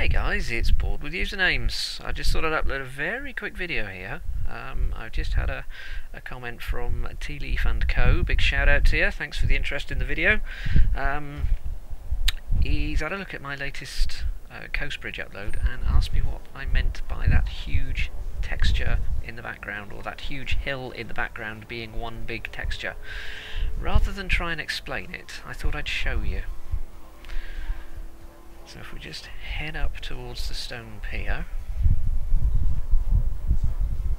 Hey guys, it's Bored with Usernames. I just thought I'd upload a very quick video here. I've just had a comment from Tea Leaf and Co. Big shout out to you, thanks for the interest in the video. He's had a look at my latest Coast Bridge upload and asked me what I meant by that huge texture in the background, or that huge hill in the background being one big texture. Rather than try and explain it, I thought I'd show you. So if we just head up towards the stone pier,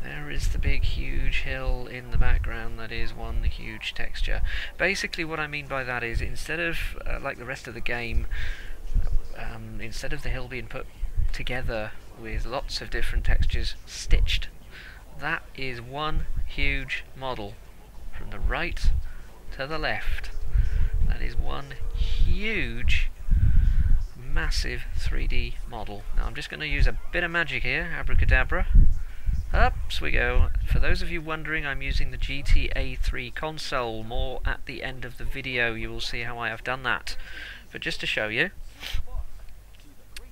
there is the big huge hill in the background that is one huge texture. Basically what I mean by that is, instead of like the rest of the game, instead of the hill being put together with lots of different textures stitched, that is one huge model from the right to the left. That is one huge massive 3D model. Now I'm just going to use a bit of magic here, abracadabra. Ups we go. For those of you wondering, I'm using the GTA 3 console. More at the end of the video you will see how I have done that. But just to show you,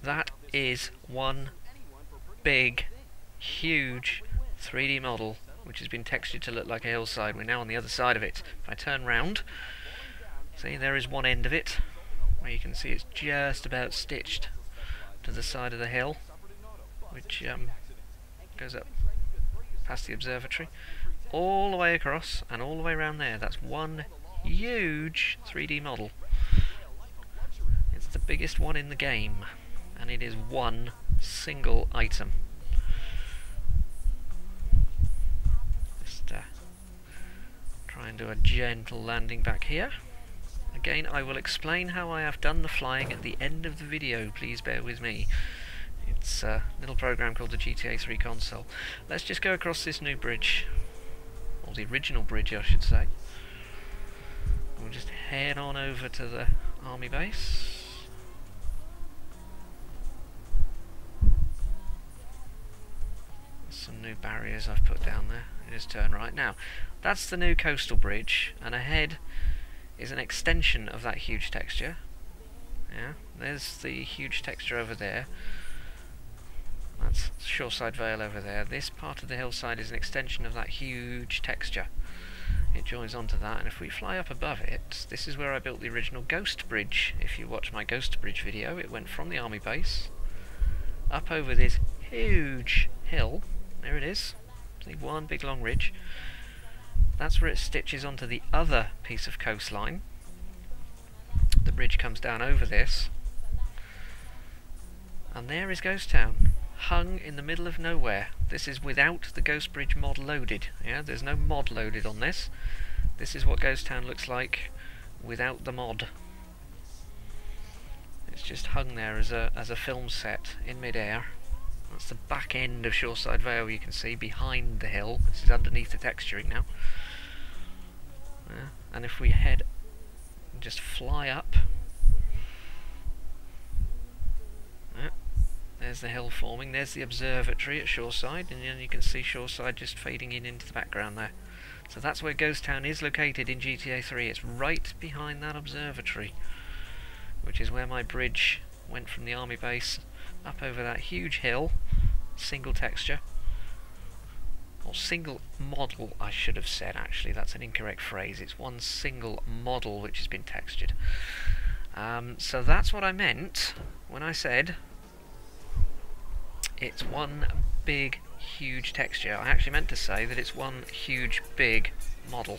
that is one big huge 3D model which has been textured to look like a hillside. We're now on the other side of it. If I turn round, see, there is one end of it where you can see it's just about stitched to the side of the hill, which goes up past the observatory, all the way across and all the way around there. That's one huge 3D model. It's the biggest one in the game, and it is one single item. Just try and do a gentle landing back here. Again, I will explain how I have done the flying at the end of the video, please bear with me. It's a little program called the GTA 3 console. Let's just go across this new bridge, or the original bridge I should say. We'll just head on over to the army base. There's some new barriers I've put down there. Just turn right now. That's the new coastal bridge, and ahead is an extension of that huge texture. Yeah, there's the huge texture over there. That's Shoreside Vale over there. This part of the hillside is an extension of that huge texture. It joins onto that, and if we fly up above it, this is where I built the original Ghost Bridge. If you watch my Ghost Bridge video, it went from the army base up over this huge hill. There it is. See, one big long ridge. That's where it stitches onto the other piece of coastline. The bridge comes down over this, and there is Ghost Town, hung in the middle of nowhere. This is without the Ghost Bridge mod loaded. Yeah, there's no mod loaded on this. This is what Ghost Town looks like without the mod. It's just hung there as a film set in mid-air. That's the back end of Shoreside Vale, you can see behind the hill. This is underneath the texturing now. And if we head and just fly up, there's the hill forming, there's the observatory at Shoreside, and then you can see Shoreside just fading in into the background there. So that's where Ghost Town is located in GTA 3. It's right behind that observatory, which is where my bridge went from the army base up over that huge hill. Single texture, or single model I should have said, actually that's an incorrect phrase. It's one single model which has been textured. So that's what I meant when I said it's one big huge texture. I actually meant to say that it's one huge big model.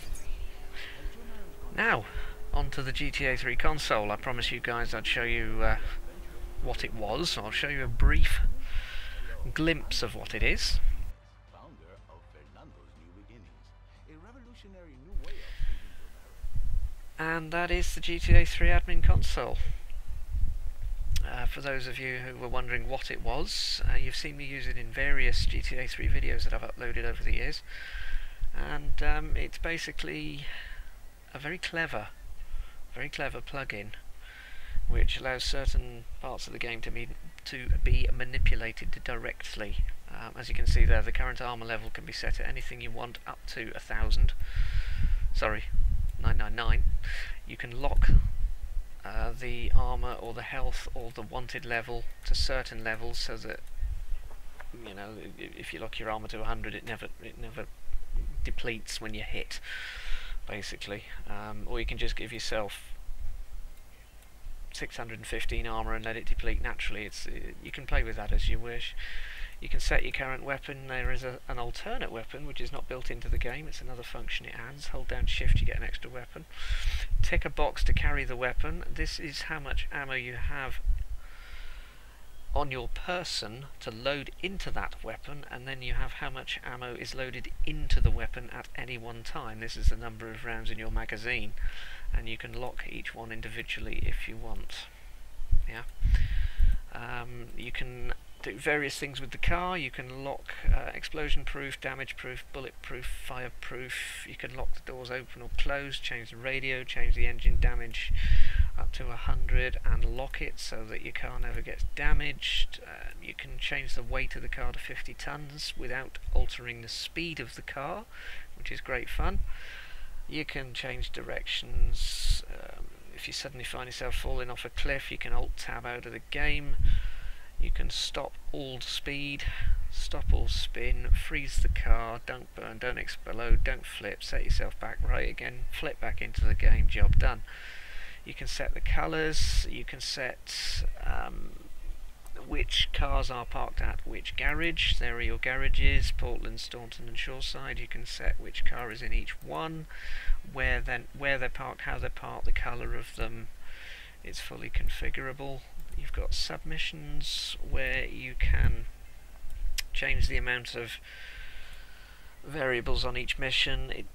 Now onto the GTA 3 console. I promised you guys I'd show you what it was. I'll show you a brief glimpse of what it is. And that is the GTA 3 admin console. For those of you who were wondering what it was, you've seen me use it in various GTA 3 videos that I've uploaded over the years, and it's basically a very clever plugin which allows certain parts of the game to be manipulated directly. As you can see there, the current armor level can be set at anything you want up to 1,000. Sorry, 999. You can lock the armor or the health or the wanted level to certain levels, so that, you know, if you lock your armor to 100, it never depletes when you hit, basically. Or you can just give yourself 615 armor and let it deplete naturally. You can play with that as you wish. You can set your current weapon. There is an alternate weapon which is not built into the game. It's another function it adds. Hold down shift, you get an extra weapon. Tick a box to carry the weapon. This is how much ammo you have on your person to load into that weapon, and then you have how much ammo is loaded into the weapon at any one time. This is the number of rounds in your magazine, and you can lock each one individually if you want. Yeah. You can do various things with the car. You can lock explosion proof, damage proof, bullet proof, fire proof. You can lock the doors open or closed, change the radio, change the engine damage up to 100 and lock it so that your car never gets damaged. You can change the weight of the car to 50 tons without altering the speed of the car, which is great fun. You can change directions. If you suddenly find yourself falling off a cliff, you can alt-tab out of the game. You can stop all speed, stop all spin, freeze the car, don't burn, don't explode, don't flip, set yourself back right again, flip back into the game, job done. You can set the colours, you can set which cars are parked at which garage. There are your garages, Portland, Staunton and Shoreside. You can set which car is in each one, where they're parked, how they're parked, the colour of them. It's fully configurable. You've got submissions where you can change the amount of variables on each mission.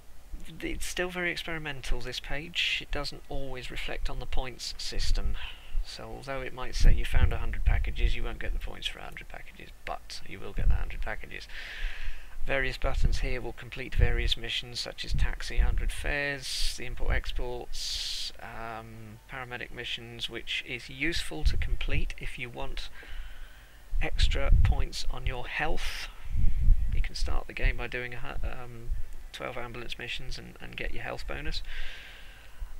It's still very experimental, this page. It doesn't always reflect on the points system. So although it might say you found 100 packages, you won't get the points for 100 packages, but you will get the 100 packages. Various buttons here will complete various missions, such as taxi 100 fares, the import-exports, paramedic missions, which is useful to complete if you want extra points on your health. You can start the game by doing 12 ambulance missions and get your health bonus.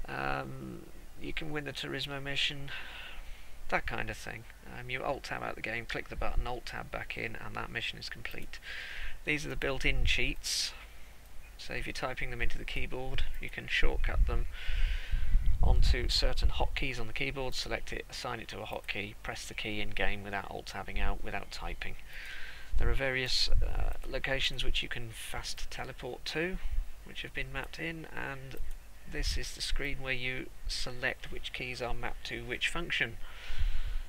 You can win the Turismo mission, that kind of thing. You alt-tab out the game, click the button, alt-tab back in, and that mission is complete. These are the built-in cheats, so if you're typing them into the keyboard, you can shortcut them onto certain hotkeys on the keyboard, select it, assign it to a hotkey, press the key in-game without alt-tabbing out, without typing. There are various locations which you can fast teleport to, which have been mapped in, and this is the screen where you select which keys are mapped to which function.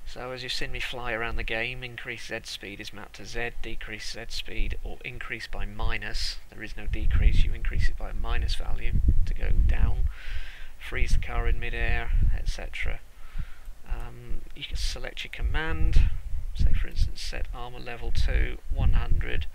So as you've seen me fly around the game, increase Z speed is mapped to Z, decrease Z speed, or increase by minus. There is no decrease, you increase it by a minus value to go down. Freeze the car in mid-air, etc. You can select your command, say for instance set armor level to 100.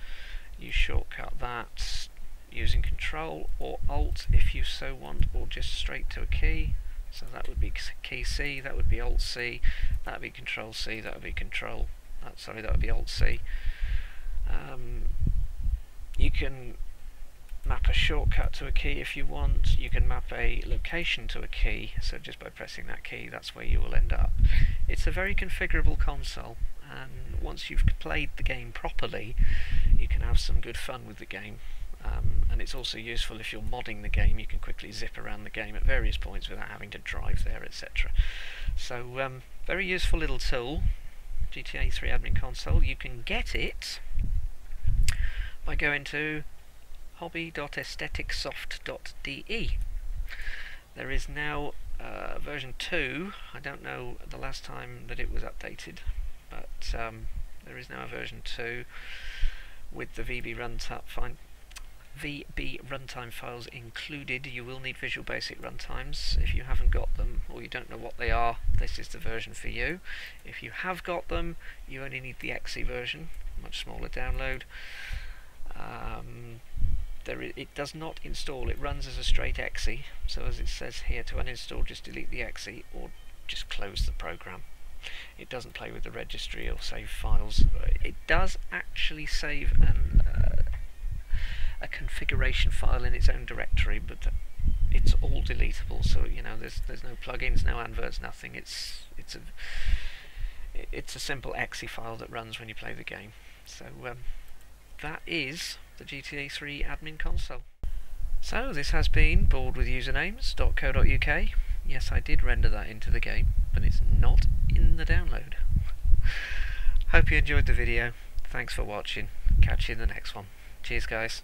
You shortcut that using Control or Alt if you so want, or just straight to a key. So that would be key C, that would be Alt C, that would be Control C, that would be that would be Alt C. You can map a shortcut to a key if you want. You can map a location to a key, so just by pressing that key, that's where you will end up. It's a very configurable console, and once you've played the game properly, you can have some good fun with the game. And it's also useful if you're modding the game. You can quickly zip around the game at various points without having to drive there, etc. So very useful little tool, GTA 3 Admin Console. You can get it by going to hobby.aestheticsoft.de. There is now version 2. I don't know the last time that it was updated, but there is now a version 2 with the VB runtime files included. You will need Visual Basic runtimes. If you haven't got them, or you don't know what they are, this is the version for you. If you have got them, you only need the exe version, much smaller download. It does not install, it runs as a straight exe, so as it says here, to uninstall just delete the exe or just close the program. It doesn't play with the registry or save files. It does actually save a configuration file in its own directory, but it's all deletable. So you know, there's no plugins, no adverts, nothing. It's a simple exe file that runs when you play the game. So that is the GTA 3 admin console. So this has been boredwithusernames.co.uk. Yes, I did render that into the game, but it's not in the download. Hope you enjoyed the video. Thanks for watching. Catch you in the next one. Cheers, guys.